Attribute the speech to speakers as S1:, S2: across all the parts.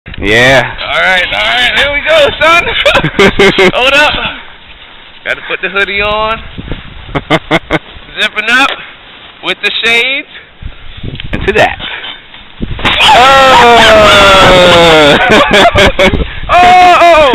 S1: Yeah.
S2: Alright, here we go, son. Hold up. Gotta put the hoodie on. Zipping up with the shades.
S1: Into that.
S2: Oh!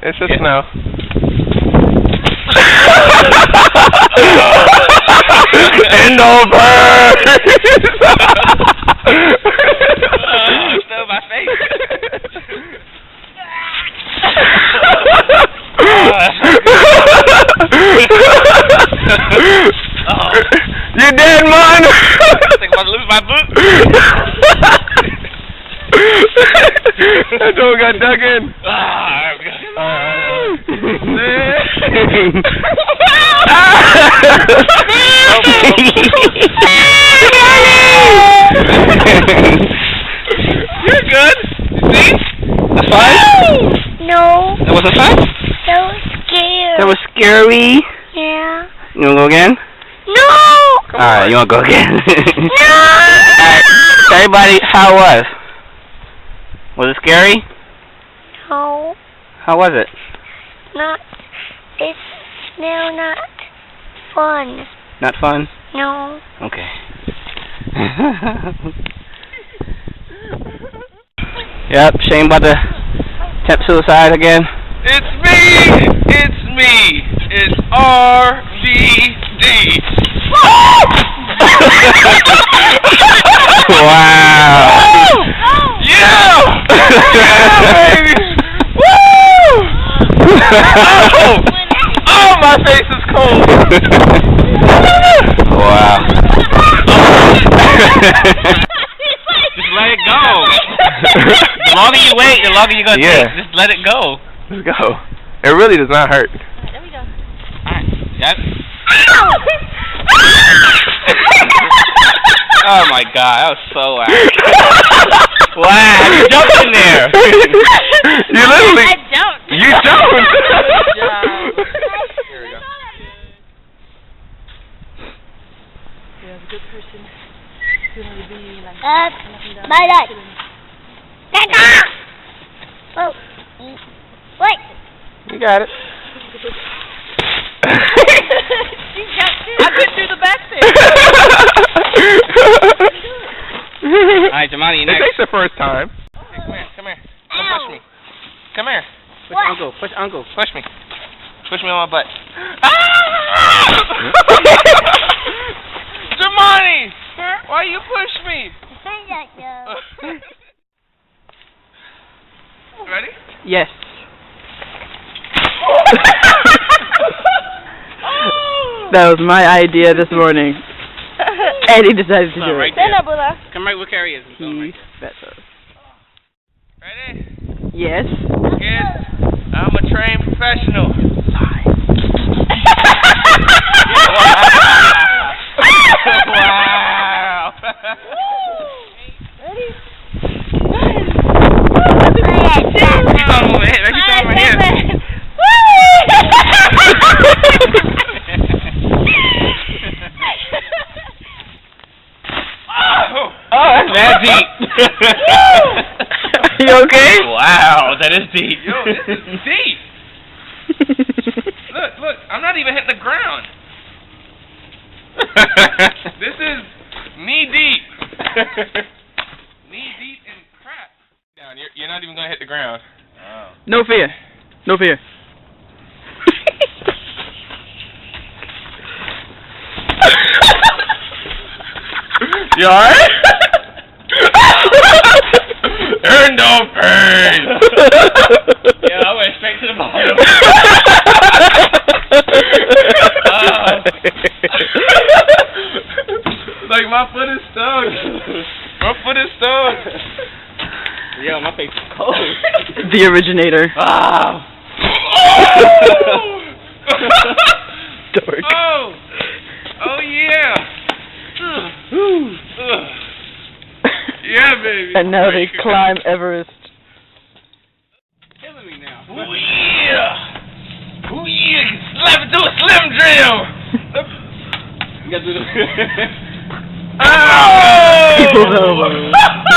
S2: It's just snow.
S1: End over!
S2: Snow my face.
S1: You dead, man!
S2: Think about losing my boot.
S1: That dog got dug in.
S2: You're good. You see?
S1: A fight?
S3: No.
S1: That was a fight?
S3: That was scary.
S1: That was scary.
S3: Yeah.
S1: You wanna go again?
S3: No!
S1: Alright, you wanna go again?
S3: No!
S1: Alright, everybody, how it was? Was it scary?
S3: No.
S1: How was it?
S3: It's still not fun.
S1: Not fun?
S3: No.
S1: Okay. Yep, Shane about to attempt suicide again.
S2: It's me! It's RVD!
S1: Wow!
S2: Yeah! Yeah, baby! Woo! Oh, my face is cold!
S1: Wow.
S2: Just let it go. The longer you wait, the longer you're gonna take. Just let it go.
S1: Let's go. It really does not hurt.
S3: There we go.
S2: Alright. Yep. Oh my god, that was so loud. Wow, you jumped in there.
S1: You literally.
S3: I jumped.
S1: You jumped.
S2: Here we go.
S3: My dad. Oh. Wait.
S1: You got it.
S3: I couldn't do the back thing.
S2: Alright, Jamani, you
S1: It
S2: next.
S1: takes the first time.
S2: Hey, come here. Push me. Come here.
S1: Push uncle. Push uncle.
S2: Push me. Push me on my butt. Jamani! Why you push me? Ready?
S1: Yes. That was my idea this morning. And he decided to do
S2: right
S1: it.
S2: there. Come right where Carrie is.
S1: He's better.
S2: Ready?
S1: Yes.
S2: Kids, I'm a trained professional. Wow. Keep on moving. Hey, keep on my hands. Oh, that's that deep.
S1: You okay?
S2: Wow, that is deep. Yo, this is deep. Look, I'm not even hitting the ground. This is knee deep. Knee deep in crap. Down, you're not even gonna hit the ground. Oh.
S1: No fear. No fear.
S2: You alright? Earn no pain. Yeah, I went straight to the bottom. Like my foot is stuck. My foot is stuck. Yo, my face is cold.
S1: The originator.
S2: Ah.
S1: Dork.
S2: Oh yeah. Yeah, baby.
S1: And now they climb Everest.
S2: Killing me now. Ooh yeah. Ooh yeah. Slap it to a Slim Jim. You gotta do the. Oh!
S1: People's elbow.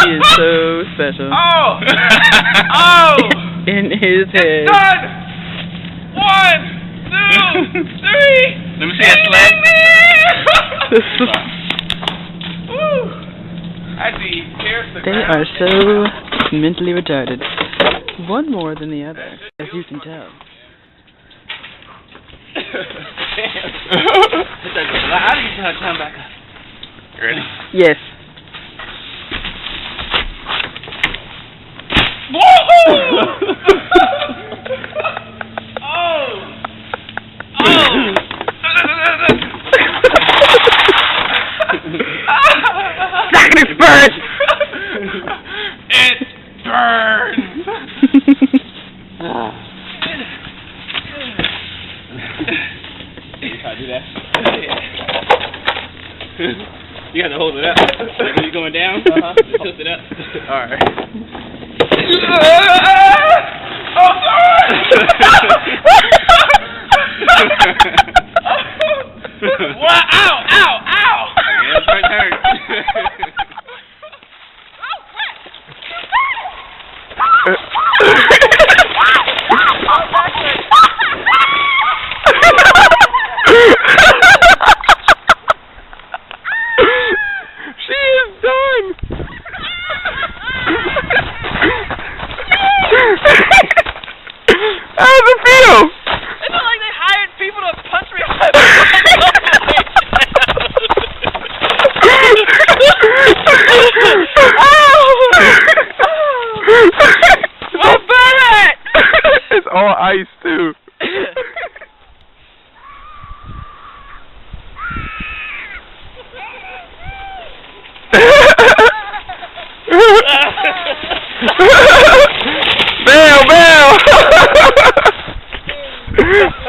S1: He is so special.
S2: Oh! Oh!
S1: In his head.
S2: It's done! 1, 2, 3. Let me see that sled. Woo! I see. Here's the
S1: They are so mentally retarded. One more than the other, as you can tell.
S2: How do you turn back up? You ready?
S1: Yes.
S2: It burns! It burns! How to do that? You have to hold it up. Like when you're going down, tilt it up. Alright. Oh, sorry! What? Ow! Ow! Ow! Yeah, it's my turn.
S4: She is done. How does it feel?
S3: It's not like they hired people to punch me on my back.
S4: It's all ice too. Bell, bell.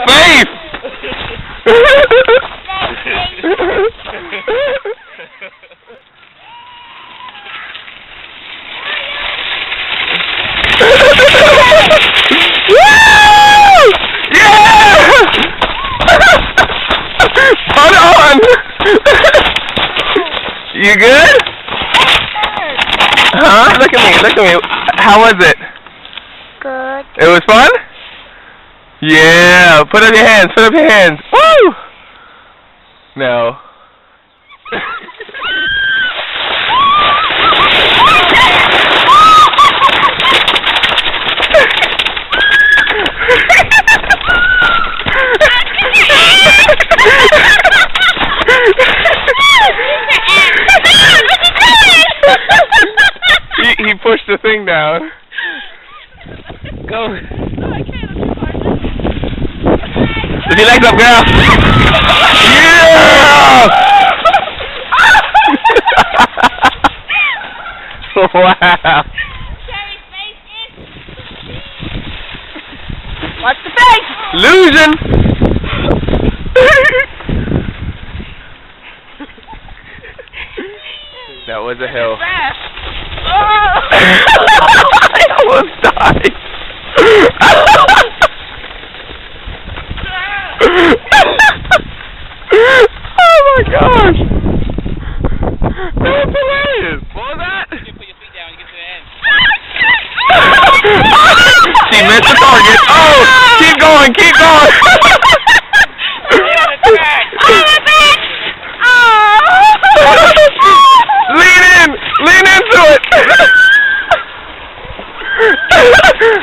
S4: Faith. Hold on. You good? Huh? Look at me, look at me. How was it?
S3: Good.
S4: It was fun? Yeah. Put up your hands, put up your hands. Woo! No. He pushed the thing down. Go. Lift your legs up, girl. Yeah! Wow.
S3: Watch the face.
S4: Illusion. That was a hill. I almost died. Oh my gosh. That was hilarious. What was that?
S2: You put your feet down and get to the end.
S4: She missed the target. Oh, keep going, keep going. Lean into it.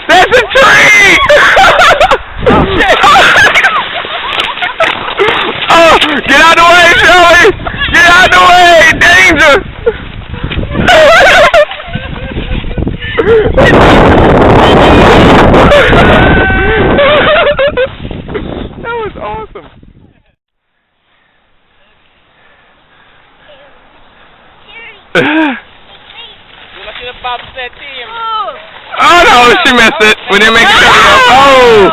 S4: That's a tree. Oh, get out of the way, Shelly. Get out of the way. Danger. That was awesome. Oh no, she missed it. We didn't make it. Oh,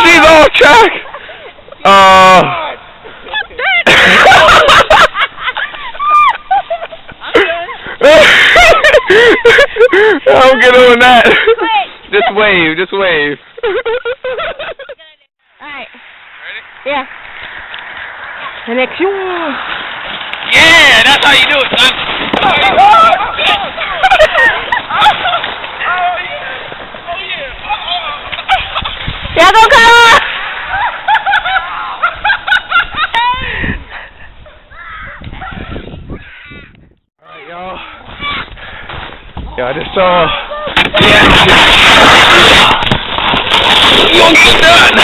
S4: she's off track. I'm good on that. Just wave, just wave.
S3: Alright.
S2: Ready?
S3: Yeah. And next
S2: Yeah, that's how you do it, son.
S3: Yeah, go, Kyle!
S4: Alright, y'all. Yeah, I just saw. You won't get done.